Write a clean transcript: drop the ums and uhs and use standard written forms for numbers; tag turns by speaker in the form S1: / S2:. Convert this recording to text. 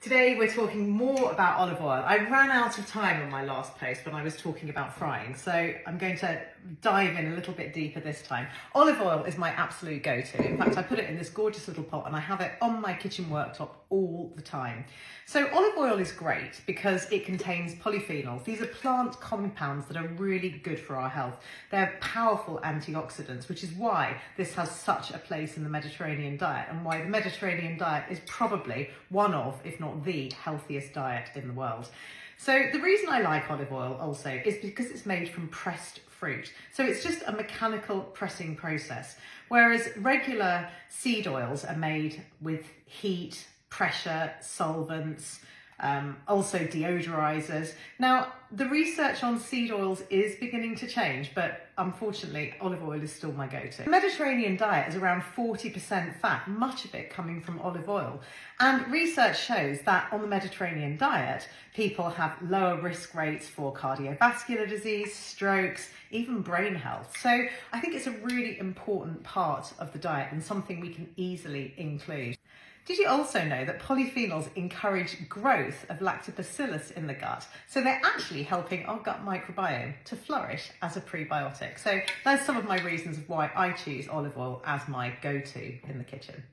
S1: Today we're talking more about olive oil. I ran out of time on my last post when I was talking about frying, so I'm going to dive in a little bit deeper this time. Olive oil is my absolute go-to. In fact, I put it in this gorgeous little pot and I have it on my kitchen worktop all the time. So olive oil is great because it contains polyphenols. These are plant compounds that are really good for our health. They're powerful antioxidants, which is why this has such a place in the Mediterranean diet and why the Mediterranean diet is probably one of, if not the healthiest diet in the world. So the reason I like olive oil also is because it's made from pressed fruit. So it's just a mechanical pressing process, whereas regular seed oils are made with heat, pressure, solvents, also deodorizers. Now, the research on seed oils is beginning to change, but unfortunately, olive oil is still my go-to. The Mediterranean diet is around 40% fat, much of it coming from olive oil. And research shows that on the Mediterranean diet, people have lower risk rates for cardiovascular disease, strokes, even brain health. So I think it's a really important part of the diet and something we can easily include. Did you also know that polyphenols encourage growth of lactobacillus in the gut? So they're actually helping our gut microbiome to flourish as a prebiotic. So that's some of my reasons of why I choose olive oil as my go-to in the kitchen.